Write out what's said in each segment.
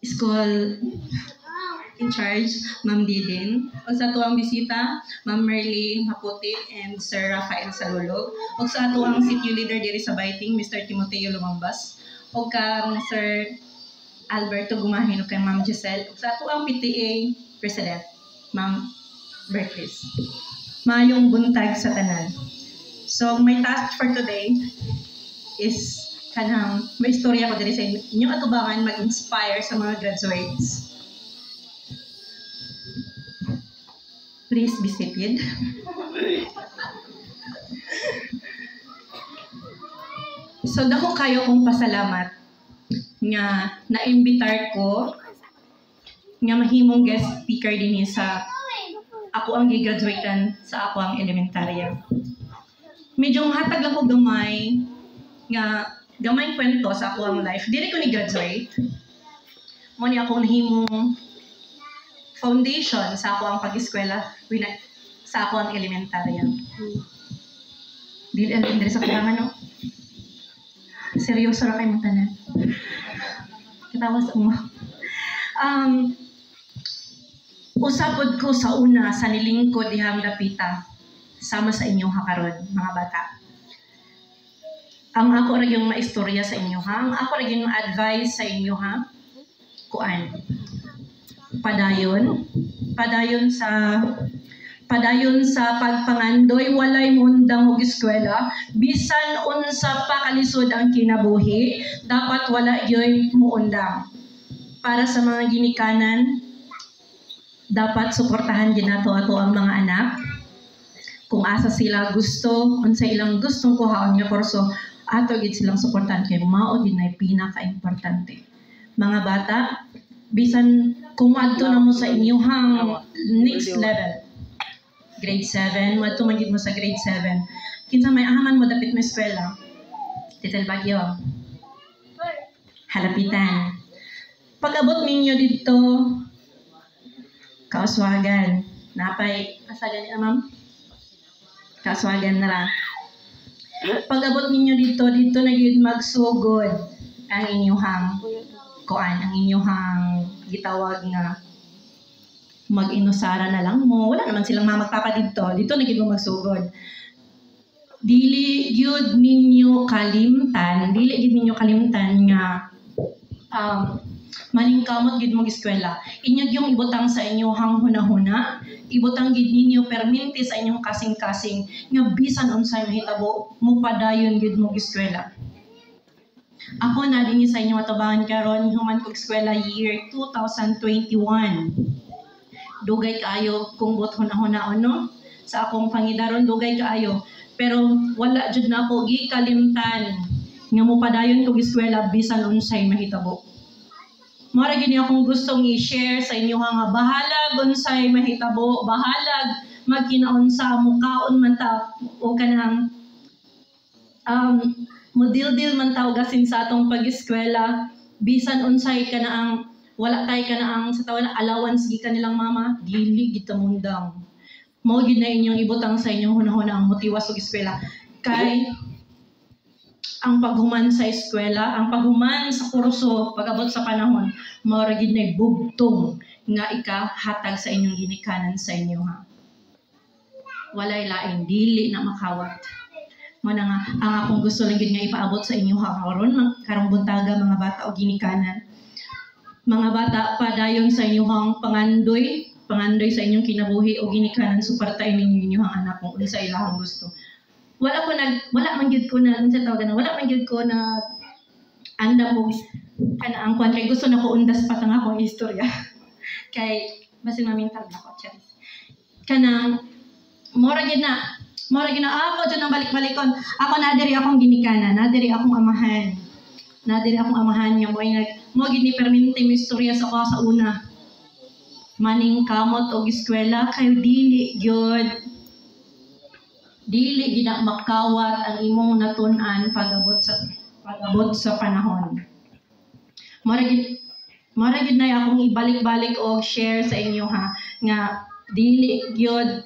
school in charge, Ma'am Didin. O sa tuwang bisita, Ma'am Merly Maputi and Sir Rafael Salulog. O sa tuwang city leader diri sa Baiting, Mr. Timoteo Lumambas. O kang Sir Alberto Gumahin o kay Ma'am Giselle. O sa tuwang PTA President, Ma'am Bertlis. Mayong buntag sa tanan. So, my task for today is kanang may istorya ko diri sa inyong atubangan mag-inspire sa mga graduates. Please be seated. So, dako kayo kong pasalamat nga naimbitar ko nga mahimong guest speaker din sa ako ang gigraduatean sa ako ang elementarya. Medyo hatag lang ko gamay kwento sa ako ang life. Dili ko ni graduate. Mo ni ako nahimong foundation sa ako ang pag-eskwela sa ako ang elementarya. Dili ang sa kulangan, no? Seryoso ra kay mo tanan. Katawa sa umo. Usapod ko sa una sa nilingkod dihang dapita sama sa inyo karon mga bata. Ang ako ra yung maistorya sa inyo ha. Ang ako ra yung advice sa inyo ha. Kuan. Padayon sa pagpangandoy walay mundang og eskwela bisan unsa pa kalisod ang kinabuhi dapat wala yoy muundang. Para sa mga ginikanan dapat suportahan din nato ato ang mga anak kung asa sila gusto unsa ilang gustong kuhaon nga kurso ato gid silang suportahan kay mao din ay pinaka-importante. Mga bata, bisan kung adto na mo sa inyong next level, grade 7, madto man gid mo sa grade 7. Kinsa may ahaman mo dapit mo eskwela? Titel Bagyo. Halapitan. Pag-abot ninyo dito, Kauswagan. Napay, asa gani ma'am? Kauswagan na ra. Pag-abot ninyo dito na gyud magsugod ang inyuhang kuan, ang inyuhang gitawag nga mag-inusara na lang mo. Wala naman silang magpapa dito. Dito na gyud mo magsugod. Dili gyud ninyo kalimtan nga maningkamot gid mo eskwela. Inyag yung ibutang sa inyong hunahuna, ibutang gid ninyo perminti sa inyong kasing-kasing nga bisan unsay mahitabo mo padayon gid mo eskwela. Ako na dinhi sa inyong atubangan karon human kog eskwela year 2021. Dugay kaayo kung bot hunahuna no sa akong pangidaron dugay kaayo. Pero wala jud na ako gikalimtan nga mo padayon kog eskwela bisan unsay mahitabo. Mara gini akong gustong i-share sa inyo nga bahalag unsay mahitabo, bahalag magkinaunsa mukaon man ta o kanang modildil man ta gasin sa atong pag-eskwela bisan unsay kanaang wala kay kanaang sa tawon allowance gi kanilang mama dili gitamundang. Mao gid na inyong ibutang sa inyong hunahuna ang motiwas og eskwela kay ang paghuman sa eskwela, ang paghuman sa kurso, pag-abot sa panahon, mao gid na bugtong nga ikahatag sa inyong ginikanan sa inyo ha. Walay lain dili na makawat. Mo na nga ang akong gusto lang gid nga ipaabot sa inyo ha karong buntaga mga bata o ginikanan. Mga bata padayon sa inyong pangandoy sa inyong kinabuhi o ginikanan suportahin ninyo inyong anak kung unsa ilahang gusto. Wala man gyud ko na anda mo kana ang kwan kay gusto na ko undas pa tang akong istorya kay basin mamintag na ko charis kana mora gid na ako jud nang balik-balikon ako na diri akong ginikanan na diri akong amahan nya mo gid ni perminti mi istorya sa ko sa una maning kamot og eskwela kay dili gid makawat ang imong natun-an pag-abot sa panahon. Mara gid na akong ibalik-balik og share sa inyo ha nga dili gyud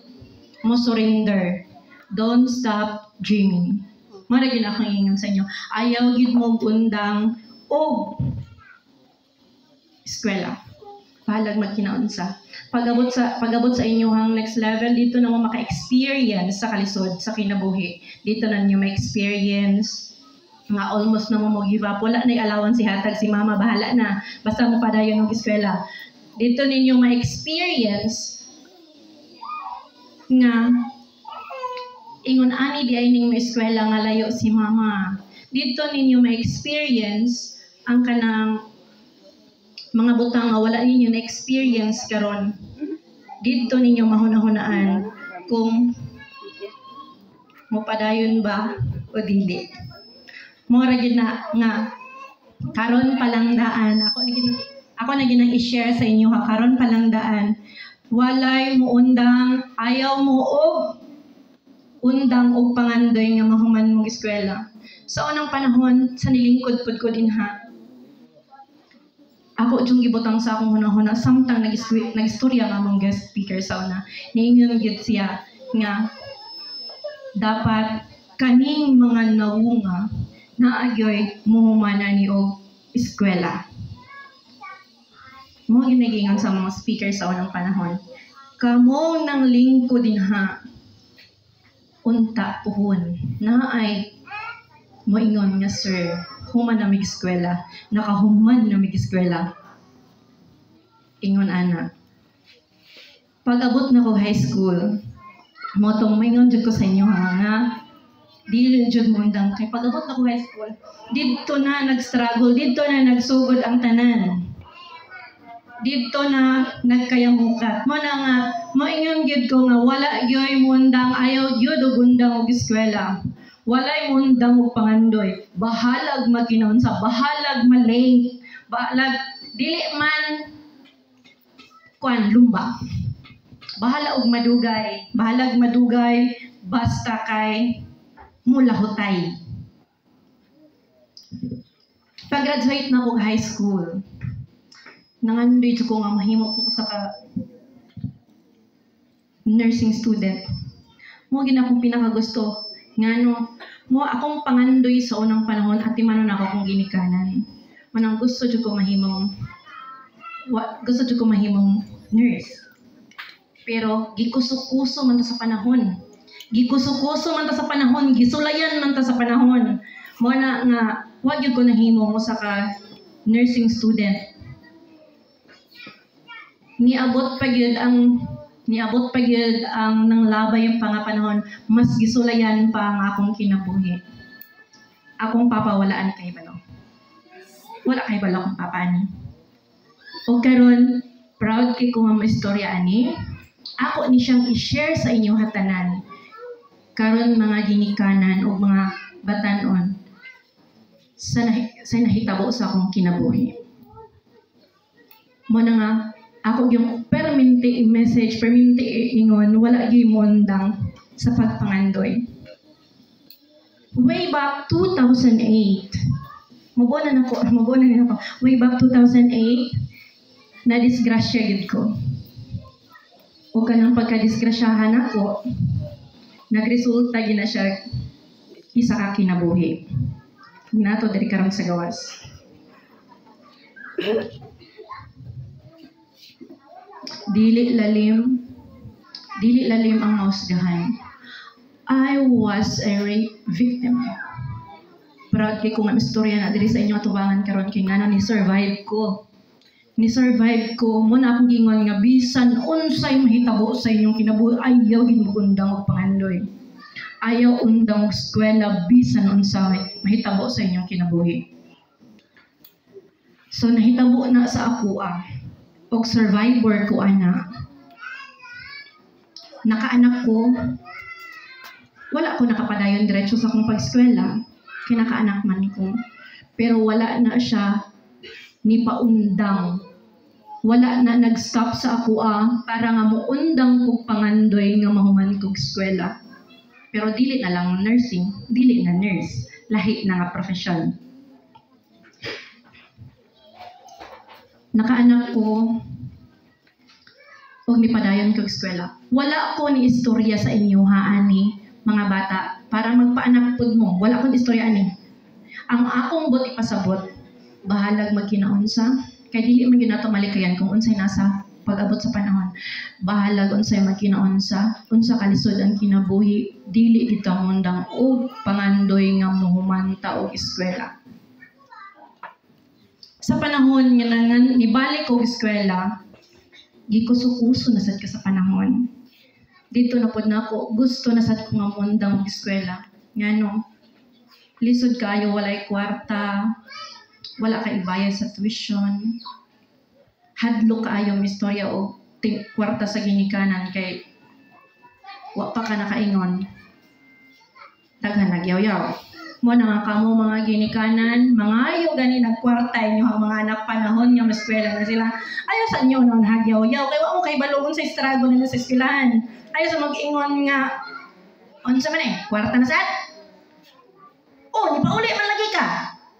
mo surrender. Don't stop dreaming. Mara gid akong ingon sa inyo. Ayaw gid mo undang og eskwela. Bahalag magkinaunsa. Pagabot sa inyong next level, dito na mo maka-experience sa kalisod, sa kinabuhi. Dito na niyo ma-experience nga almost na mo give up. Wala na allowance si hatag si mama, bahala na. Basta mo padayon ng eskwela. Dito ninyo ma-experience nga ingon ani di ay ning eskwela nga layo si mama. Dito ninyo ma-experience ang kanang mga butang nga wala ninyo na-experience karon. Dito ninyo mahuna-hunaan kung mopadayon ba o dili. Mora gid na nga karon palang daan ako na ginang i-share sa inyo ha, karon palang daan walay muundang ayaw mo og undang og pangandoy nga mahuman mong eskwela. Sa unang panahon sa nilingkod pud ko din ha, ako yung gibutang sa akong hunahuna samtang nag-istorya nga mong guest speaker sa una. Niingon gid siya nga dapat kaning mga nawunga na agyoy muhumana ni og eskwela. Mo ginagingon sa mga speaker sa unang panahon. Kamong nang lingkod din ha unta puhon na ay moingon nga sir, human na mig eskwela, nakahuman na mig eskwela. Ingon ana. Pag-abot na ko high school, mo tong maingon jud ko sa inyo nga dili jud mo undang kay pag-abot na ko high school, didto na nag-struggle, didto na nagsugod ang tanan. Dito na nagkayamukat. Mo na nga, moingon gyud ko nga wala gyoy mundang ayaw gyud og undang og eskwela. Walay mundang og pangandoy. Bahalag magkinaunsa, bahalag malate, bahalag dili man kuan lumba. Bahala og madugay, bahalag madugay basta kay mulahutay. Pag-graduate na ko high school, nangandoy ko nga mahimo kung usa ka nursing student. Mo gid akong pinakagusto ngano mo akong pangandoy sa unang panahon at timanon ako kung ginikanan. Manang gusto jud ko mahimong nurse. Pero gikuso-kuso man ta sa panahon. Gikuso-kuso man ta sa panahon, gisulayan man ta sa panahon. Mo na nga wa gyud ko nahimo usa ka nursing student. Niabot pa gyud ang nanglabay yung pangapanahon, mas gisulayan pa ang akong kinabuhi. Akong papawalaan kay balo. Wala kay balo akong papaani. O karon proud kay ko nga istorya ani. Ako ni siyang i-share sa inyo hatanan. Karon mga ginikanan o mga batanon sa nahitabo sa akong kinabuhi. Mo na nga ako yung perminti i-message, perminti ingon, wala gimondang sa pagpangandoy. Way back 2008, mabunan ako, way back 2008, na-disgrasya gid ko. O kanang pagka-disgrasyahan ako, nagresulta gina siya isa ka kinabuhi. Nato diri karon sa gawas. Dili lalim ang mausgahan. I was a rape victim. Proud kay kung ang istorya na diri sa inyo atubangan karon kay ngano ni survive ko. Mo na akong gingon nga bisan unsay mahitabo sa inyong kinabuhi ayaw gid mo undang og pangandoy. Ayaw undang og eskwela bisan unsay mahitabo sa inyong kinabuhi. So nahitabo na sa ako og survivor ko ana. Nakaanak ko, wala ko nakapadayon diretso sa akong pag-eskwela, kinakaanak man ko. Pero wala na siya ni paundang. Wala na nag-stop sa ako para nga muundang kog pangandoy nga mahuman kog eskwela. Pero dili na lang nursing, dili na nurse, lahi na nga profesyon. Nakaanak ko o nipadayon ko eskwela. Wala ko ni istorya sa inyo ani mga bata para magpaanak pud mo. Wala ko ni istorya ani. Ang akong bot ipasabot, bahalag magkinaunsa Kay dili man gyud nato malikayan kung unsay nasa pag-abot sa panahon. Bahalag unsay magkinaunsa, unsa kalisod ang kinabuhi, dili kita mundang og pangandoy nga mohumanta og eskwela. Sa panahon nga nangan nibalik og eskwela, gikuso-kuso na sad ka sa panahon. Dito na pod nako gusto na sad ko nga mundang og eskwela. Ngano? Lisod kayo walay kwarta, wala ka ibayad sa tuition. Hadlo kaayo istorya o kwarta sa ginikanan kay wa pa ka nakaingon. Daghan nagyaw-yaw. Mo na nga kamo mga ginikanan, mga ayo gani nagkwarta inyo ang mga anak panahon nga eskwela na sila. Ayo sa inyo no nagyaw-yaw kay wa mo kay balugon sa struggle nila sa eskwelahan. Ayo sa mag-ingon nga unsa man kwarta na sad? Oh, ni pauli man lagi ka.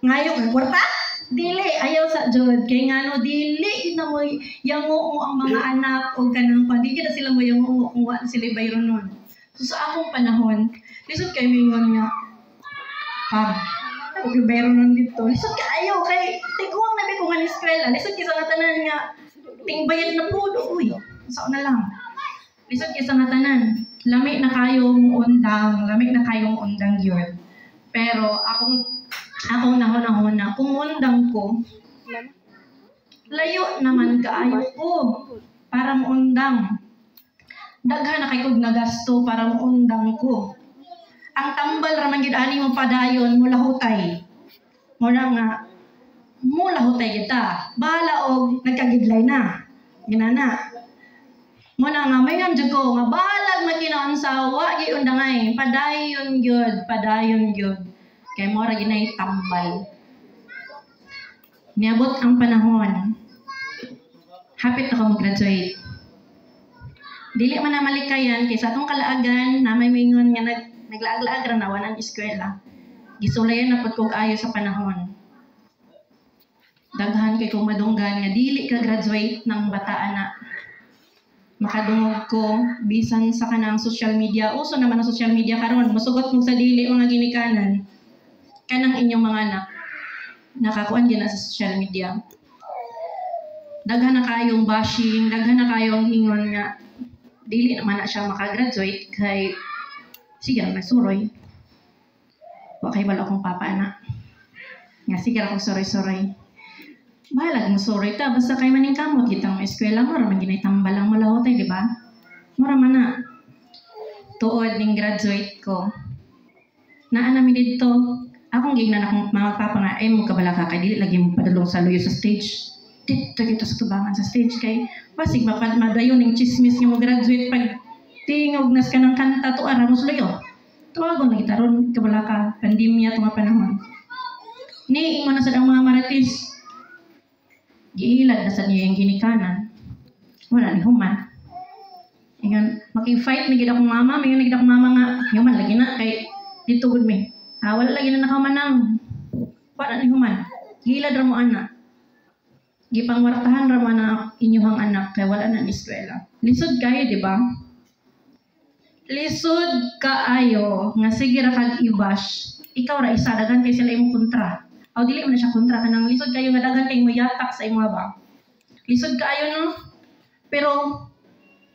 Ngayo kay kwarta? Dili ayaw sa jud kay ngano dili na mo yango mo ang mga anak o kanang pa di na sila mo yango kung wa sila bayron nun. So sa akong panahon lisod kay mingon nga og bayron nun dito lisod ka ayaw kay tiguang na bi ko nga eskwela lisod kay sa tanan nga tingbayad na pudo uy sao na lang lisod kay sa tanan lami na kayong undang gyud pero akong nahuna kung undang ko, layo naman kaayo ko para maundang. Daghan na kay kog nagasto para maundang ko. Ang tambal raman gid ani mo padayon mula hutay. Mura nga mula hutay kita. Bahala og nagkagidlay na. Ginana. Muna nga may jud ko nga bahalag makinaunsa wa gi undangay. Padayon gyud. Kaya mo ra ginay tambal. Niabot ang panahon. Hapit na ko mag-graduate. Dili man na malikayan kay sa atong kalaagan na may mingon nga naglaag-laag ra na wanan eskwela. Gisulayan na pud kog ayo sa panahon. Daghan kay kong madunggan nga dili ka graduate ng bataan na makadungog ko bisan sa kanang social media. Uso naman ang social media karon musugot mo sa dili mga ginikanan. Kanang inyong mga anak nakakuan din na sa social media. Daghan na kayong bashing, daghan na kayong hingon nga dili naman na siya makagraduate kay sige na suroy. Wa kay bala akong papa anak. Nga sige ako suroy. Bahalag mo suroy ta basta kay maning kamot kitang eskwela mo ra man ginay tambalang malawot di ba? Mura man na. Tuod ning graduate ko. Naa namin dito akong gignan akong mga papa nga, mo kabala ka, kay dili lagi mo padulong sa luyo sa stage. Dito sa tubangan sa stage kay, basig madayon ng chismis yung graduate pag tingog nas ka ng kanta to ara mo sa luyo. Tuwagon na kita ron, kabala ka, pandemya itong panahon. Niing mo na sa mga marites. Giilad na sa niya yung ginikanan. Wala ni human. Ingan, makifight na gid akong mama, may gid akong mama nga, human lagi na, kay dito good me. Wala lagi na nakamanang. Wala ni human. Gilad ra mo anak. Gipangwartahan ra man na inyuhang anak kay wala na ni eskwela. Lisod kayo, di ba? Lisod kaayo nga sige ra kag i-bash. Ikaw ra isa daghan kay sila imong kontra. Aw dili man na siya kontra kanang lisod kayo nga daghan kay mo yatak sa imong ba. Lisod kaayo no. Pero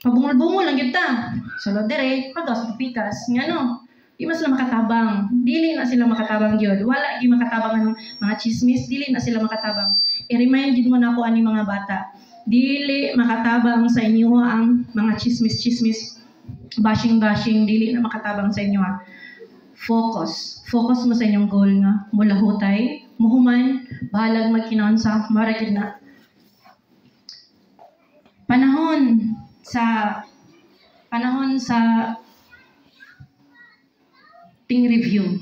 pabungol-bungol lang gyud ta. Sulod dire pagas pikas ngano. Di mas sila makatabang. Dili na sila makatabang gyud. Wala gyud makatabang ng mga chismis, dili na sila makatabang. I-remind din mo na ako ani mga bata. Dili makatabang sa inyo ang mga chismis, bashing, dili na makatabang sa inyo ha. Focus mo sa inyong goal nga. Mula hutay, muhuman, bahalag magkinaunsa, maragid na. Panahon sa review.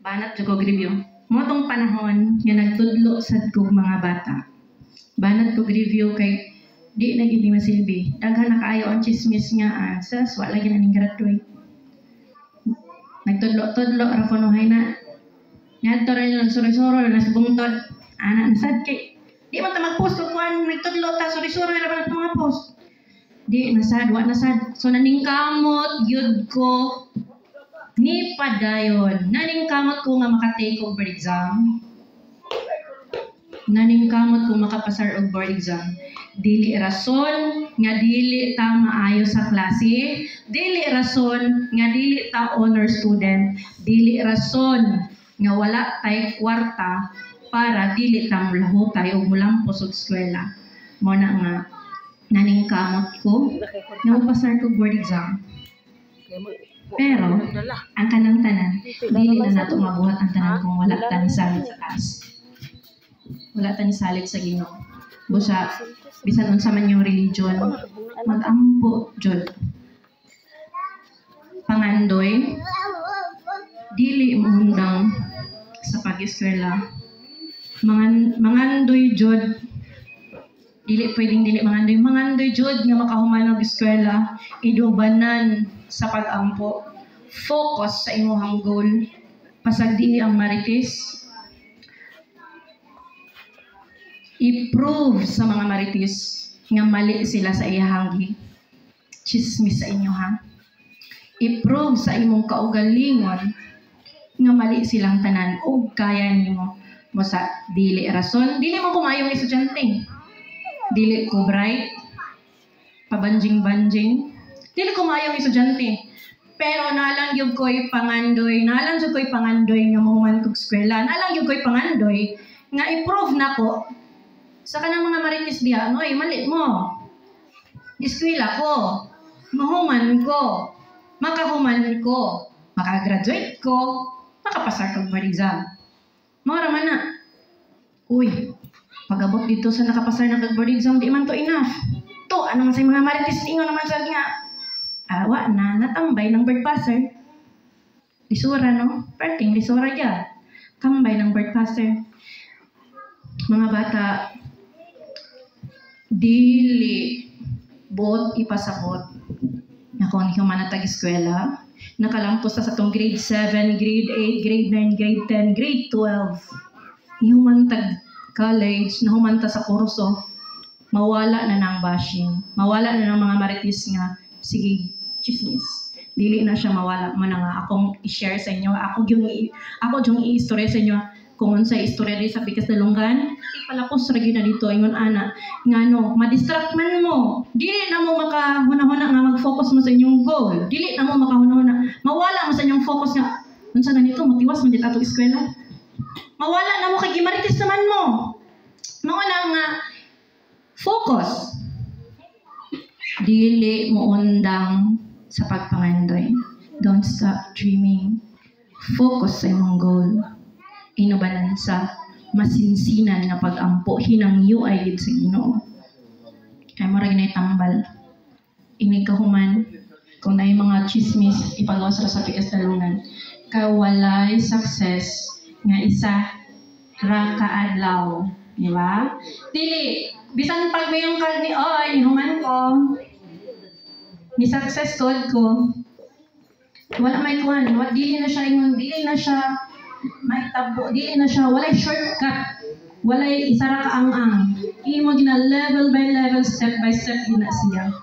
Banat ko review. Motong panahon nga nagtudlo sad ko mga bata. Banat ko review kay di na gid masilbi. Daghan na kaayo ang chismis nga sas wala gyud ning graduate. Nagtudlo ra kuno hay na. Ngadto ra yung suri-suro na sa bungtod. Ana sad kay di man ta mag-post kung nagtudlo ta suri-suro ra ba mga post. Di nasad, wa nasad. So naningkamot gyud ko ni padayon. Naningkamot ko nga maka-take over exam. naningkamot kung makapasar og board exam. Dili rason nga dili ta maayo sa klase, dili rason nga dili ta honor student, dili rason nga wala tay kwarta para dili ta mulahutay o mulampos og eskwela. Mo na nga naningkamot ko nga mapasar ko board exam. Pero ang kanang tanan dili na nato mabuhat ang tanan kung wala ta ni salit sa taas. Wala ta ni salit sa Ginoo. Busa bisan unsa man yung religion, mag-ampo jud. Pangandoy dili mundang sa pag-eskwela. Mangandoy jud dili pwedeng dili mangandoy jud nga makahuman og eskwela, idubanan sa pag-ampo. Focus sa imong goal. Pasagdi ang marites. I-prove sa mga marites nga mali sila sa iyahang chismis sa inyo ha. I-prove sa imong kaugalingon nga mali silang tanan ug kaya nimo mo sa dili rason, dili mo kumayong estudyante. Dili ko bright, pabanjing-banjing. Dili ko mayong estudyante. Pero nalang yung ko'y pangandoy, nalang yung ko'y pangandoy nga mahuman kong eskwela, nalang yung ko'y pangandoy nga i-prove na ko sa kanang mga marites diya, noy, mali mo. Eskwela ko, mahuman ko, makahuman ko, makagraduate ko, makapasar kong board exam. Mga raman na, uy, pag-abot dito sa nakapasar na kag board exam, di man to enough. To, ano man sa mga marites, ingo naman sa nga, awa na, natambay ng bird passer. Lisura, no? Perting, lisura dyan. Tambay ng bird passer. Mga bata, dili bot ipasabot. Ako ni humana tag-eskwela, nakalampos sa itong grade 7, grade 8, grade 9, grade 10, grade 12. Human tag-college, na humanta sa kurso, mawala na ng bashing. Mawala na ng mga marites nga, sige, chismis. Dili na siya mawala. Mana nga, akong i-share sa inyo. Ako yung i-istorya sa inyo. Kung sa istorya di sa Pikas Dalungan, ipalapos ragi na dito, ingon ana, nga no, madistract man mo. Dili na mo makahuna-huna nga mag-focus mo sa inyong goal. Dili na mo makahuna-huna. Mawala mo sa inyong focus nga, unsa na nito, matiwas mo dito ato eskwela. Mawala na mo kay gimarites naman mo. Mawala nga, focus. Dili mo undang sa pagpangandoy. Don't stop dreaming. Focus sa imong goal. Inubanan sa masinsinan na pag-ampo hinangyo ay gid sa Ginoo. Kay mura ginay tambal. Inig kahuman kung naay mga chismis ipagawas ra sa Pikas Dalungan. Kay walay success nga isa ra ka adlaw, di ba? Dili bisan pag mayong kag ni oy human ko. Ni success tod ko. Wala may kuan, dili na siya ingon, dili na siya may tabo, dili na siya, walay shortcut, walay isa ra kaang-ang. Imo gina level by level, step by step gina siya.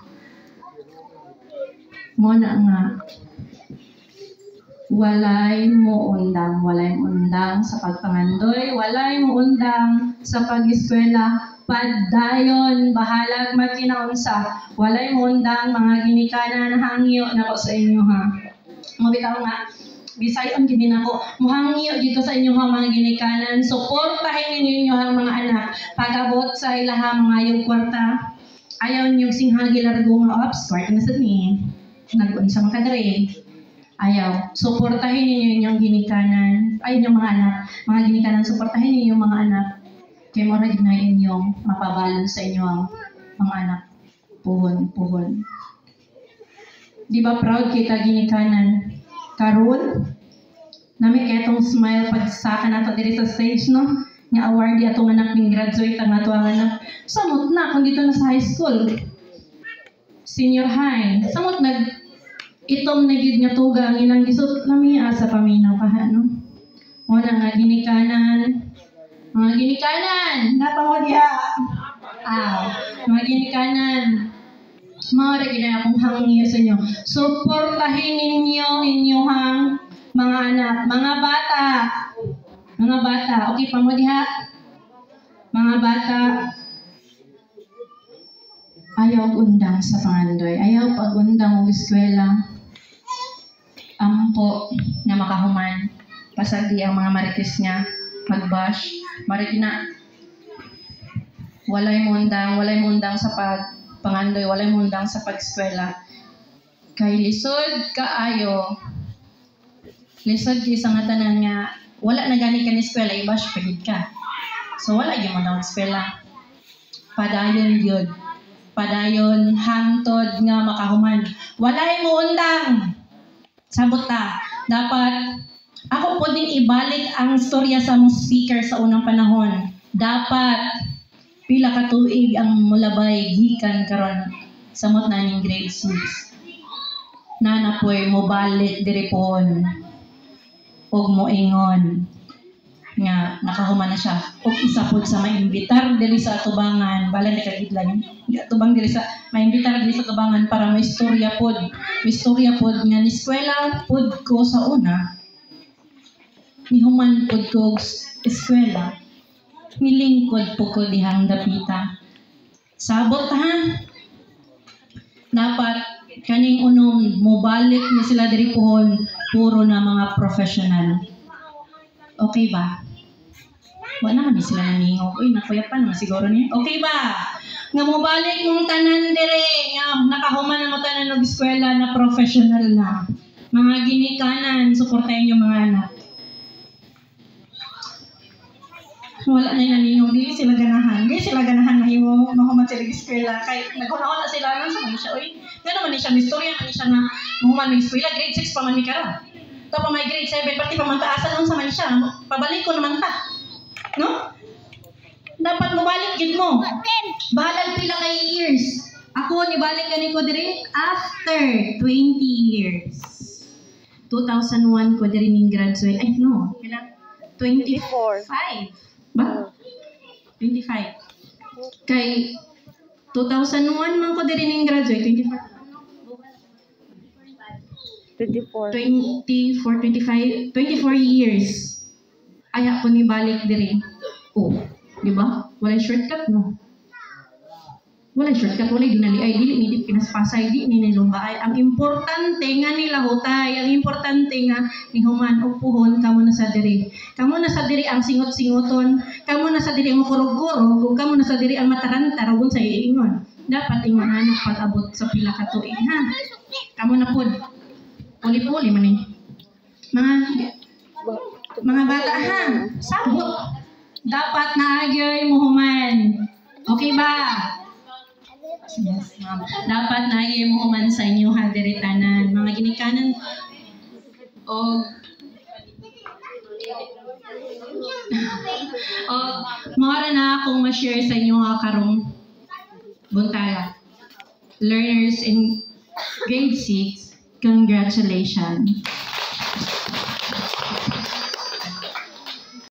Mo na nga, walay mo undang sa pagpangandoy, walay mo undang sa pag-eskwela, padayon, bahalag magkinaunsa, walay mo undang mga ginikanan hangyo na ko sa inyo ha. Mabitaw nga, Bisayon gid nako muhangyo dito sa inyong mga ginikanan, suportahin ninyo ang mga anak pagabot sa ilahang mga yung kwarta. Ayaw niyo singhagi largo nga ops kwarta na sad ni nag-unsa man kadre. Ayaw suportahin ninyo inyong ginikanan, ay inyong mga anak, mga ginikanan, suportahin ninyo mga anak. Kay mo ra gid na inyong mapabalon sa inyong mga anak. Puhon. Di ba proud kita ginikanan? Karon, nami ketong smile pagsaka nato diri sa stage, no? Nga award atong anak ning graduate ang ato ang anak. Samot na kung dito na sa high school. Senior high. Samot itom na gid nga tuga ang ilang gisot lami sa paminaw kaha, no? Wala nga ginikanan. Mga ginikanan, napamo diha. Mga ginikanan. Mga ginay akong hangyo sa inyo. Suportahin ninyo inyong mga anak, mga bata. Okay, pamo diha. Mga bata, ayaw undang sa pangandoy. Ayaw pag-undang og eskwela. Ampo nga makahuman. Pasagi ang mga marites niya. Mag-bash. Marig na. Walay mundang sa pangandoy, walay mundang sa pag-eskwela. Kay lisod kaayo. Lisod di sa nga tanan nga wala na gani ka ni eskwela, i-bash pagid ka. So wala gyud mo daw eskwela. Padayon gyud. Padayon hangtod nga makahuman. Walay mo undang. Sabot ta. Dapat ako po din ibalik ang storya sa mga speaker sa unang panahon. Dapat pila ka tuig ang mulabay gikan karon samot na ning grade 6. Nanapoy mo balik diri pohon. Og moingon nga nakahuman na siya. Og isa pod sa maimbitar diri sa atubangan, bala ni kagidlan. Atubang diri sa maimbitar diri sa atubangan para may istorya pod. May istorya pod nga ni eskwela pod ko sa una. Ni human pod ko eskwela. Nilingkod po ko dihang dapita. Sabot ha. Dapat kaning unom mobalik ni sila diri pohon puro na mga professional. Okay ba? Wala na sila naningog. Uy, nakuyapan naman siguro niya. Okay ba? Nga mobalik mong tanan diri nga nakahuman na mo tanan og eskwela na professional na. Mga ginikanan, suportahin yung mga anak. Wala na yung naningog. Di sila ganahan. Mahuman sila eskwela. Kaya naghuna-una sila lang sa manisya. Uy, nga naman siya. Mistorya naman siya na mahuman ng eskwela. Grade 6 pa man ni Kara. Ito pa may grade 7. Pati pa man taasan lang sa manisya. Pabalik ko naman ta. No? Dapat mabalik yun mo. Bahalag pila kay years. Ako, nibalik gani ko diri after 20 years. 2001 ko diri ning graduate. Ay, no. 25. Ba? 25. Kay 2001 man ko diri ning graduate. 24, 25, 24 years. Aya ko ni balik diri. Oh, di ba? Walay shortcut no. Walay shortcut, walay ginali ay dili ni dip pinaspasay di ni nilumbaay. Ang importante nga nila hutay, ang importante nga ni human og puhon kamo na sa diri. Kamo na sa diri ang singot-singoton, kamo na sa diri ang kurog-kurog, ug kamo na sa diri ang matarantar ug sa iingon. Dapat ingon ano pag-abot sa pila ka tuig ha. Kamo na pod. Puli-puli man ni. Mga bata ha, sabot. Dapat naagyoy mo human. Okay ba? Yes, ma'am. Dapat naagyoy mo human sa inyo ha, diritanan. Mga ginikanan o mara na akong ma-share sa inyo ha karong buntala. Learners in grade 6, congratulations.